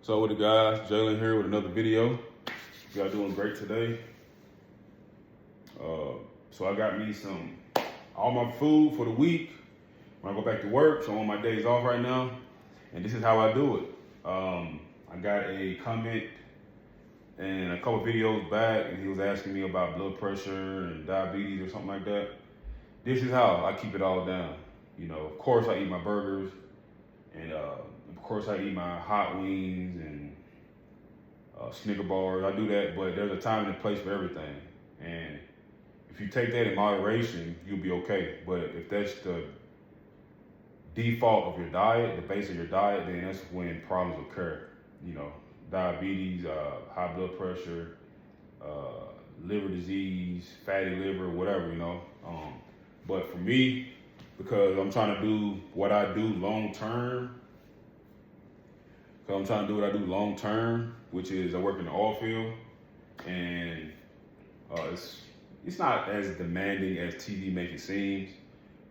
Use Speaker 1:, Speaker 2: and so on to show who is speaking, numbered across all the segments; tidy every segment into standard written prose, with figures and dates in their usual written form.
Speaker 1: So with the guys, Jalen here with another video. Y'all doing great today. So I got me all my food for the week when I go back to work. So I'm on my days off right now, and this is how I do it. I got a comment and a couple videos back, and he was asking me about blood pressure and diabetes or something like that. This is how I keep it all down. You know, of course I eat my burgers, and of course I eat my hot wings and Snicker bars. I do that, but there's a time and a place for everything. And if you take that in moderation, you'll be okay. But if that's the default of your diet, the base of your diet, then that's when problems occur. You know, diabetes, high blood pressure, liver disease, fatty liver, whatever, you know. But for me, because I'm trying to do what I do long term, which is I work in the oil field, and it's not as demanding as TV makes it seem,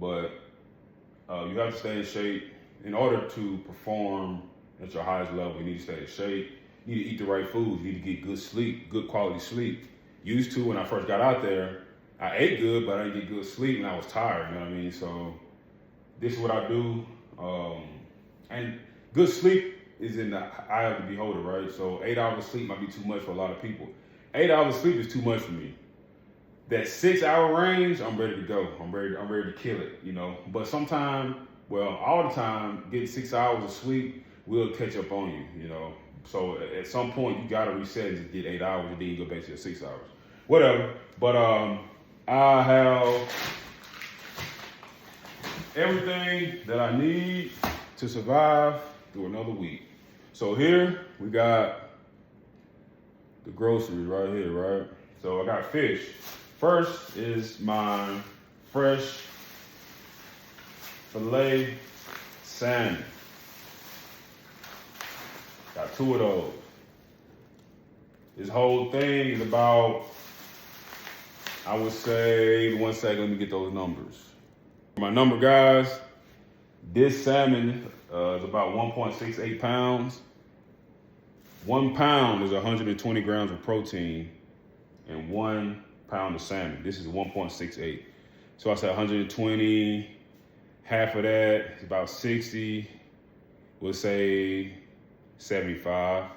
Speaker 1: but you have to stay in shape. In order to perform at your highest level, you need to stay in shape. You need to eat the right foods. You need to get good sleep, good quality sleep. Used to, when I first got out there, I ate good, but I didn't get good sleep, and I was tired, you know what I mean? So this is what I do. And good sleep is in the eye of the beholder, right? So 8 hours of sleep might be too much for a lot of people. 8 hours of sleep is too much for me. That 6 hour range, I'm ready to go. I'm ready to kill it, you know? But sometimes, well, all the time, getting 6 hours of sleep will catch up on you, you know? So at some point, you gotta reset and just get 8 hours, and then you go back to your 6 hours. Whatever, but I have everything that I need to survive through another week. So here we got the groceries right here, right? So I got fish. First is my fresh filet salmon. Got 2 of those. This whole thing is about, I would say, 1 second, let me get those numbers. My number, guys, this salmon is about 1.68 pounds. 1 pound is 120 grams of protein and 1 pound of salmon. This is 1.68. So I said 120, half of that is about 60, we'll say 75.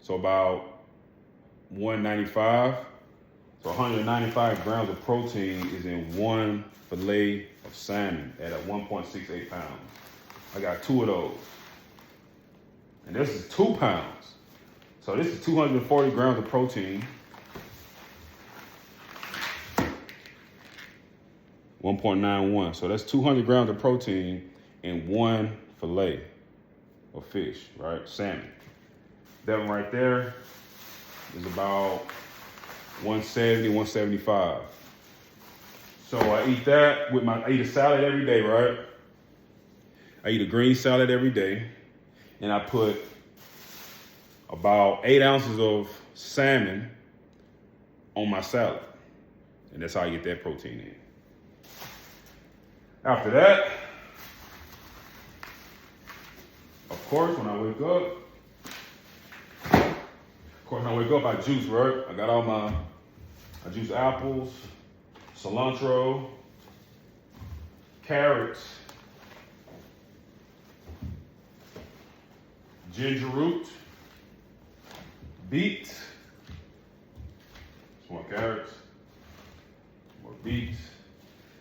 Speaker 1: So about 195. So 195 grams of protein is in 1 filet of salmon at a 1.68 pounds. I got 2 of those. And this is 2 pounds. So this is 240 grams of protein. 1.91. So that's 200 grams of protein in 1 filet of fish, right? Salmon. That one right there is about 170, 175. So I eat that with I eat a salad every day, right? I eat a green salad every day, and I put about 8 ounces of salmon on my salad. And that's how I get that protein in. After that, of course, when I wake up, I juice, right? I juice apples, cilantro, carrots, ginger root, beets, some more carrots, more beets.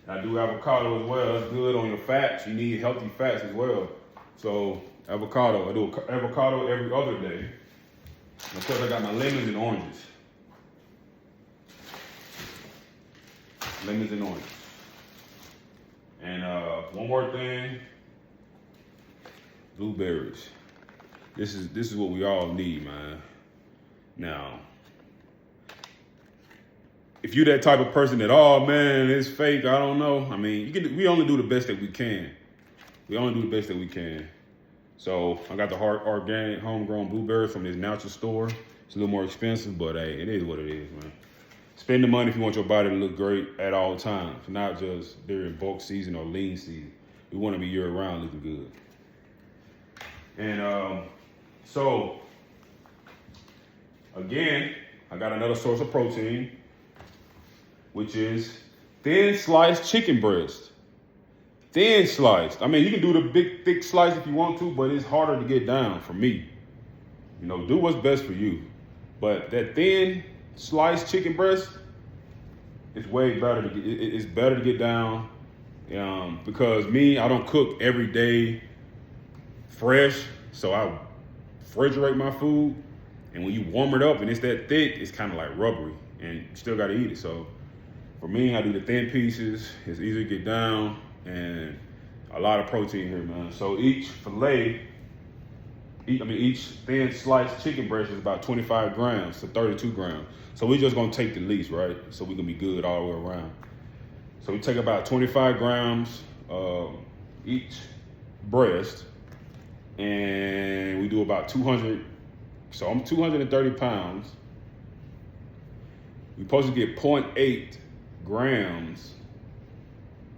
Speaker 1: And I do avocado as well. That's good on your fats. You need healthy fats as well. So avocado, I do avocado every other day. And of course, I got my lemons and oranges. Lemons and oranges. And one more thing, blueberries. This is what we all need, man. Now, if you're that type of person that, oh man, it's fake, I don't know. I mean, we only do the best that we can. So I got the organic, homegrown blueberries from this natural store. It's a little more expensive, but hey, it is what it is, man. Spend the money if you want your body to look great at all times, not just during bulk season or lean season. We want to be year round looking good. And so Again, I got another source of protein, which is thin sliced chicken breast. Thin sliced. I mean, you can do the big, thick slice if you want to, but it's harder to get down for me. You know, do what's best for you. But that thin sliced chicken breast is way better it's better to get down. Because me, I don't cook every day fresh, so I refrigerate my food. And when you warm it up and it's that thick, it's kind of like rubbery, and you still got to eat it. So for me, I do the thin pieces. It's easy to get down, and a lot of protein here, man. So each thin sliced chicken breast is about 25 grams to 32 grams. So we're just gonna take the least, right? So we can be good all the way around. So we take about 25 grams each breast, and we do about 200. So I'm 230 pounds. You're supposed to get 0.8 grams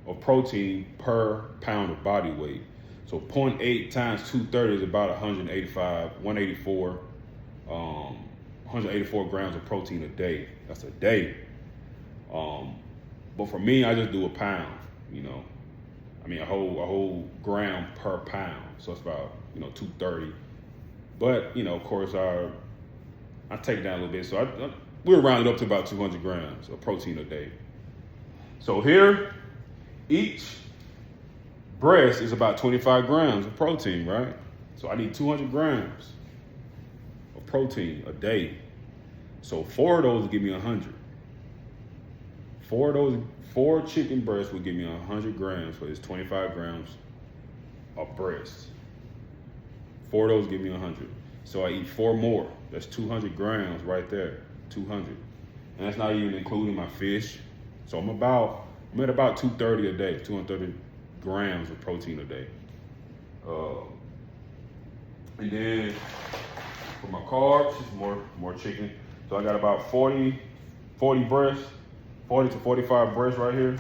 Speaker 1: of protein per pound of body weight. So 0.8 times 230 is about 184 grams of protein a day. That's a day. But for me, I just do a pound, a whole gram per pound. So it's about, 230. But, of course, I take it down a little bit. So we'll round it up to about 200 grams of protein a day. So here, each breast is about 25 grams of protein, right? So I need 200 grams of protein a day. So 4 of those will give me 100. 4 chicken breasts will give me 100 grams, so it's 25 grams of breast. 4 of those give me 100. So I eat 4 more. That's 200 grams right there, 200. And that's not even including my fish. So I'm at about 230 a day, 230 grams of protein a day. And then for my carbs, it's more chicken. So I got about 40 breasts, 40 to 45 breasts right here.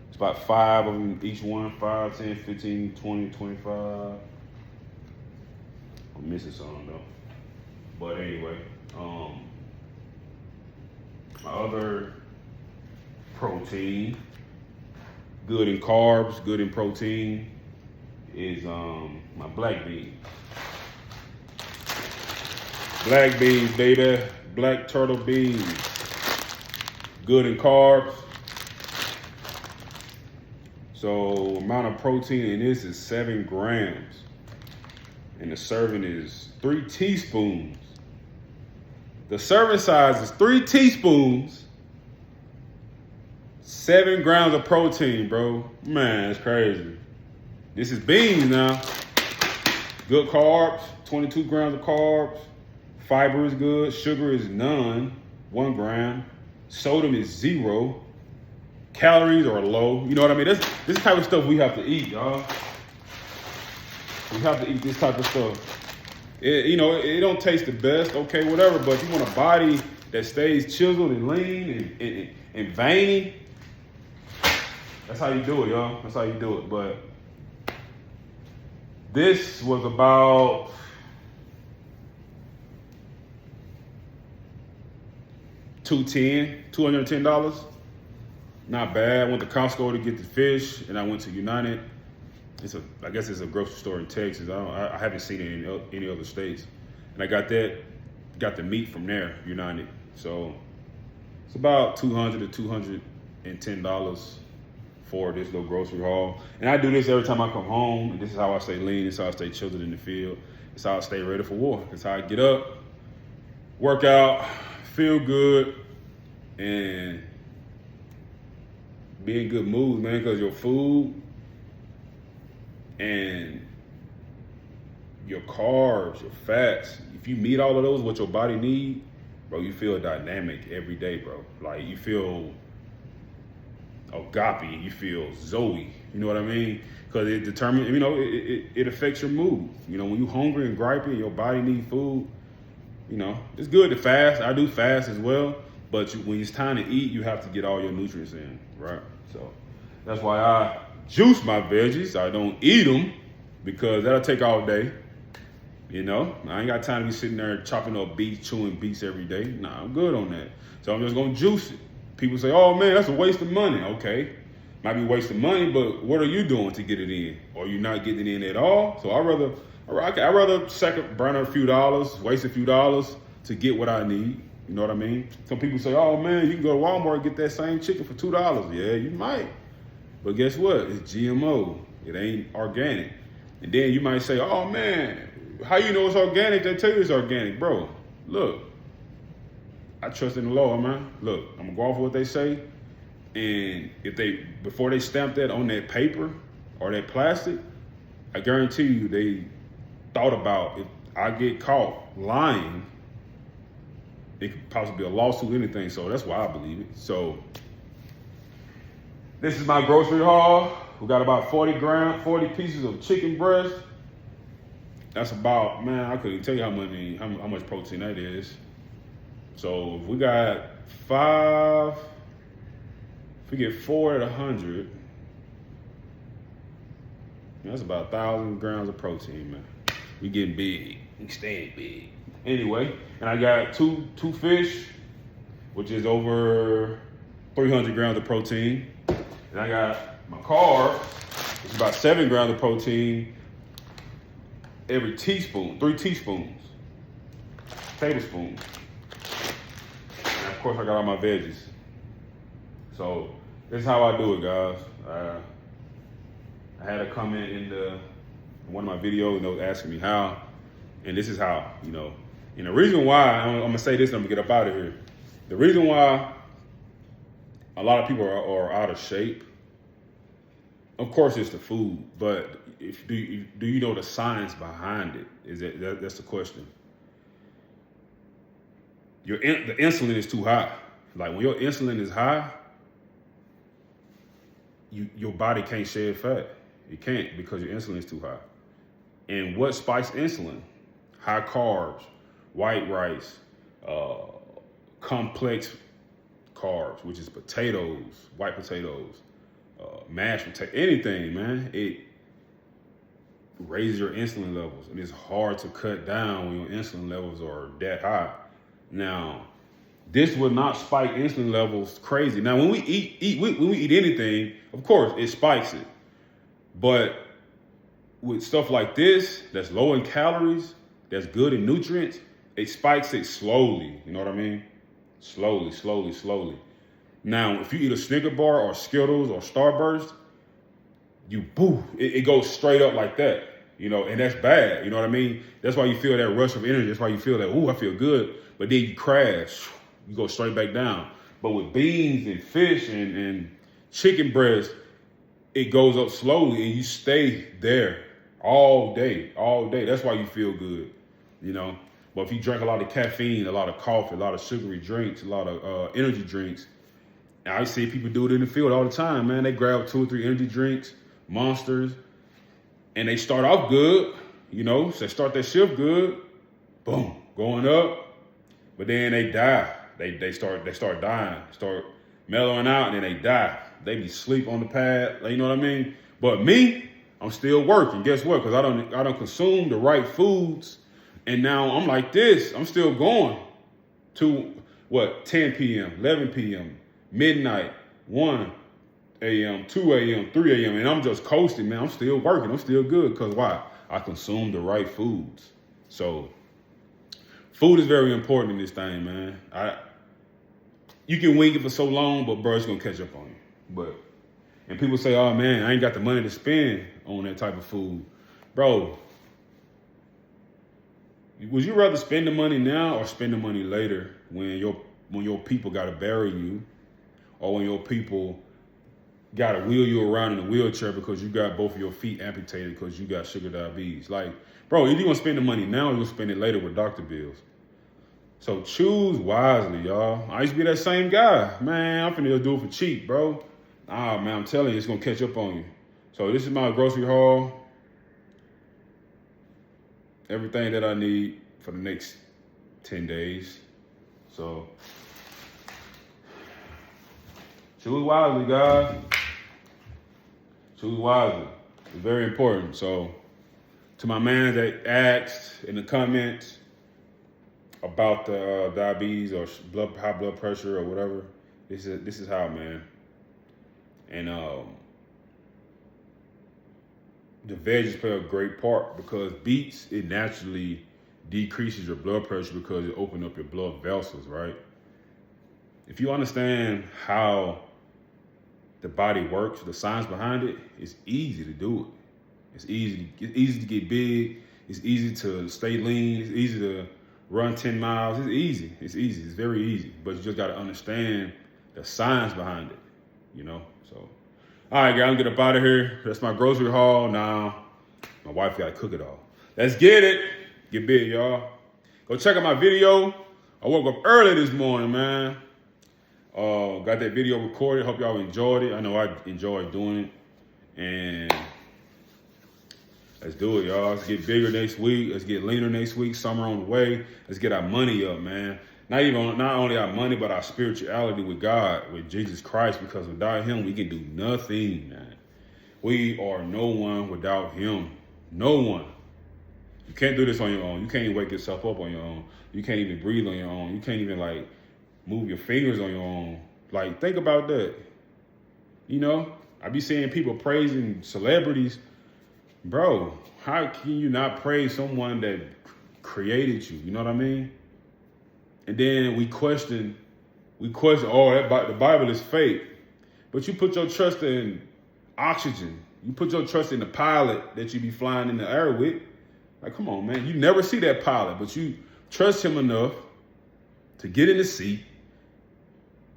Speaker 1: It's about 5 of them each one, 5, 10, 15, 20, 25. I'm missing some though. But anyway, my other protein, good in carbs, good in protein, is my black beans. Black beans, baby. Black turtle beans. Good in carbs. So amount of protein in this is 7 grams. And the serving is 3 teaspoons. The serving size is 3 teaspoons. 7 grams of protein, bro. Man, it's crazy. This is beans now. Good carbs, 22 grams of carbs. Fiber is good. Sugar is none, 1 gram. Sodium is 0. Calories are low. You know what I mean? This type of stuff we have to eat, y'all. We have to eat this type of stuff. It don't taste the best, okay, whatever, but if you want a body that stays chiseled and lean and veiny, that's how you do it, y'all. That's how you do it. But this was about $210. Not bad. I went to Costco to get the fish, and I went to United. I guess it's a grocery store in Texas. I haven't seen it in any other states. And I got the meat from there, United. So it's about $200 to $210 for this little grocery haul. And I do this every time I come home. And this is how I stay lean. This is how I stay chilled in the field. It's how I stay ready for war. It's how I get up, work out, feel good, and be in good mood, man, because your food and your carbs, your fats, if you meet all of those, what your body need, bro, you feel dynamic every day, bro. Like, you feel agape, you feel Zoe, you know what I mean? Because it determines, it affects your mood. When you hungry and gripey and your body need food, it's good to fast. I do fast as well. But when it's time to eat, you have to get all your nutrients in, right? So that's why I juice my veggies. I don't eat them because that'll take all day. You know, I ain't got time to be sitting there chopping up beets, chewing beets every day. Nah, I'm good on that. So I'm just gonna juice it. People say, oh man, that's a waste of money. Okay, might be wasting money, but what are you doing to get it in? Or you not getting it in at all? So I'd rather burn a few dollars, waste a few dollars to get what I need. You know what I mean? Some people say, oh man, you can go to Walmart and get that same chicken for $2. Yeah, you might. But guess what? It's GMO. It ain't organic. And then you might say, oh man, how you know it's organic? They tell you it's organic. Bro, look, I trust in the Lord, man. Look, I'm gonna go off what they say. And before they stamp that on that paper or that plastic, I guarantee you they thought about if I get caught lying, it could possibly be a lawsuit, anything. So that's why I believe it. So this is my grocery haul. We got about 40 pieces of chicken breast. That's about, man, I couldn't tell you how much protein that is. So if we got 5, if we get 4 at 100, that's about 1,000 grams of protein, man. We getting big. We staying big. Anyway, and I got two fish, which is over 300 grams of protein. And I got my carb, which is about 7 grams of protein every teaspoon, 3 teaspoons, tablespoons. And of course, I got all my veggies. So this is how I do it, guys. I had a comment in one of my videos, and they was asking me how, and this is how, you know. And the reason why, I'm gonna say this and I'm gonna get up out of here. The reason why a lot of people are out of shape, of course it's the food, but do you know the science behind it? That's the question. The insulin is too high. Like when your insulin is high, your body can't shed fat. It can't because your insulin is too high. And what spikes insulin? High carbs, white rice, complex carbs, which is potatoes, white potatoes, mashed potato, anything, man. It raises your insulin levels, and it's hard to cut down when your insulin levels are that high. Now, this will not spike insulin levels crazy. Now, when we eat anything, of course, it spikes it. But with stuff like this, that's low in calories, that's good in nutrients, it spikes it slowly. You know what I mean? Slowly, slowly, slowly. Now, if you eat a Snicker bar or Skittles or Starburst, it goes straight up like that. You know, and that's bad. You know what I mean? That's why you feel that rush of energy. That's why you feel that, ooh, I feel good. But then you crash. You go straight back down. But with beans and fish and chicken breast, it goes up slowly and you stay there all day. That's why you feel good, you know. But if you drink a lot of caffeine, a lot of coffee, a lot of sugary drinks, a lot of energy drinks, and I see people do it in the field all the time, man. They grab 2 or 3 energy drinks, Monsters, and they start off good, you know. So they start their shift good, boom, going up, but then they die. They start dying, start mellowing out, and then they die. They be sleep on the pad, you know what I mean? But me, I'm still working. Guess what? Because I don't consume the right foods, and now I'm like this. I'm still going to 10 p.m., 11 p.m., midnight, 1 a.m., 2 a.m., 3 a.m., and I'm just coasting, man. I'm still working. I'm still good. Because why? I consume the right foods. So food is very important in this thing, man. You can wing it for so long, but bro, it's going to catch up on you. And people say, oh man, I ain't got the money to spend on that type of food. Bro, would you rather spend the money now or spend the money later when your people got to bury you, or when your people got to wheel you around in a wheelchair because you got both of your feet amputated because you got sugar diabetes? Like, bro, either you gonna spend the money now or you gonna spend it later with doctor bills. So choose wisely, y'all. I used to be that same guy. Man, I'm finna just do it for cheap, bro. Nah, man, I'm telling you, it's gonna catch up on you. So this is my grocery haul. Everything that I need for the next 10 days. So choose wisely, guys. Choose wisely. It's very important. So To my man that asked in the comments about the diabetes or high blood pressure or whatever, this is how, man. And the veggies play a great part because beets, it naturally decreases your blood pressure because it opens up your blood vessels, right? If you understand how the body works, the science behind it, it's easy to do it. It's easy to get big. It's easy to stay lean. It's easy to run 10 miles. It's easy. It's very easy. But you just got to understand the science behind it, you know? So, all right, guys, I'm get up out of here. That's my grocery haul. Now, my wife got to cook it all. Let's get it. Get big, y'all. Go check out my video. I woke up early this morning, man. Got that video recorded. Hope y'all enjoyed it. I know I enjoyed doing it. And let's do it, y'all. Let's get bigger next week. Let's get leaner next week. Summer on the way. Let's get our money up, man. Not only our money, but our spirituality with God, with Jesus Christ, because without him, we can do nothing, man. We are no one without him. No one. You can't do this on your own. You can't even wake yourself up on your own. You can't even breathe on your own. You can't even, like, move your fingers on your own. Like, think about that. You know, I be seeing people praising celebrities. Bro, how can you not praise someone that created you? You know what I mean? And then we question, oh, the Bible is fake. But you put your trust in oxygen. You put your trust in the pilot that you be flying in the air with. Like, come on, man. You never see that pilot, but you trust him enough to get in the seat,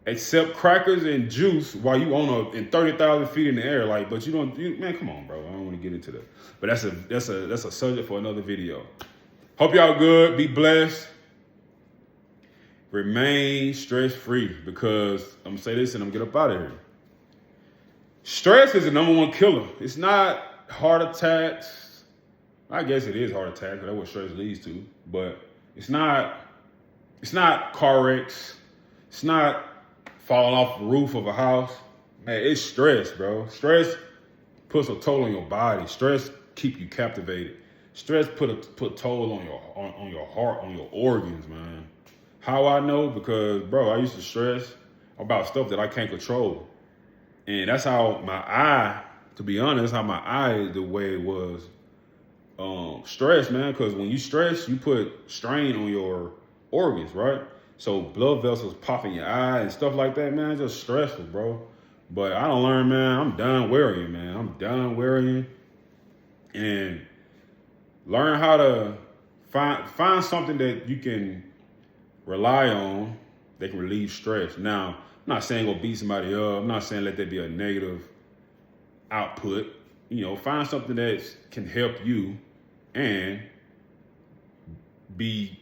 Speaker 1: accept crackers and juice while you in 30,000 feet in the air. Like, but man, come on, bro. I don't want to get into that. But that's a subject for another video. Hope y'all good. Be blessed. Remain stress-free, because I'm gonna say this and I'm gonna get up out of here. Stress is the #1 killer. It's not heart attacks. I guess it is heart attack, because that's what stress leads to. But it's not car wrecks. It's not falling off the roof of a house. Man, it's stress, bro. Stress puts a toll on your body. Stress keep you captivated. Stress put a toll on your heart, on your organs, man. How I know? Because, bro, I used to stress about stuff that I can't control. And that's how my eye, to be honest, how my eye, the way it was, stress, man. Because when you stress, you put strain on your organs, right? So blood vessels pop in your eye and stuff like that, man. It's just stressful, bro. But I don't learn, man. I'm done worrying, man. I'm done worrying. And learn how to find something that you can rely on that can relieve stress. Now, I'm not saying go beat somebody up. I'm not saying let that be a negative output. You know, find something that can help you and be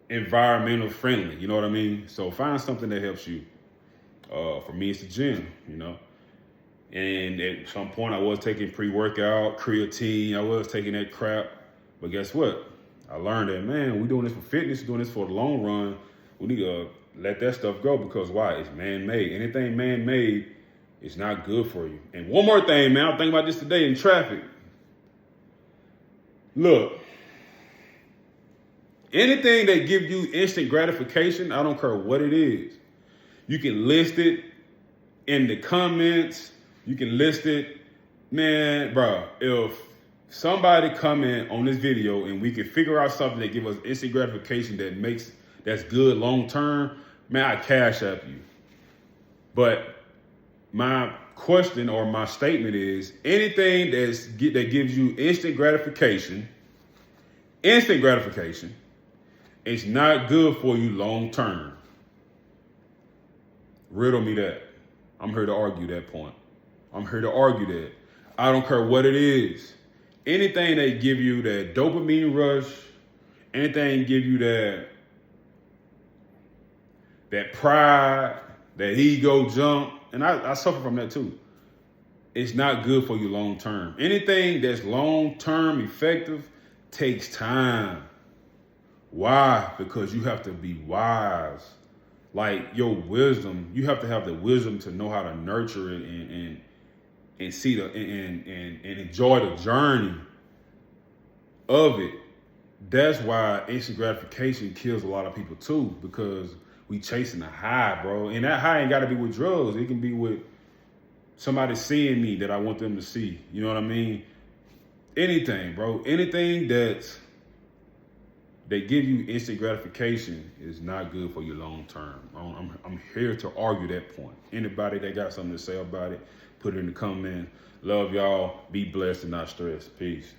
Speaker 1: environmental friendly. You know what I mean? So find something that helps you. For me, it's the gym, you know. And at some point, I was taking pre-workout, creatine. I was taking that crap. But guess what? I learned that, man, we're doing this for fitness, doing this for the long run. We need to let that stuff go, because why? It's man-made. Anything man-made is not good for you. And one more thing, man, I was thinking about this today in traffic. Look, anything that gives you instant gratification, I don't care what it is. You can list it in the comments. You can list it. Man, bro, if somebody comment on this video and we can figure out something that give us instant gratification that's good long term, man, I cash app you. But my question or my statement is, anything that gives you instant gratification, it's not good for you long term. Riddle me that. I'm here to argue that point. I'm here to argue that. I don't care what it is. Anything that give you that dopamine rush, anything give you that pride, that ego jump, and I suffer from that too. It's not good for you long term. Anything that's long term effective takes time. Why? Because you have to be wise. Like your wisdom, you have to have the wisdom to know how to nurture it and see and enjoy the journey of it, that's why instant gratification kills a lot of people too, because we chasing a high, bro. And that high ain't got to be with drugs. It can be with somebody seeing me that I want them to see. You know what I mean? Anything, bro. Anything that give you instant gratification is not good for you long term. I'm here to argue that point. Anybody that got something to say about it, put it in the comments. Love y'all. Be blessed and not stressed. Peace.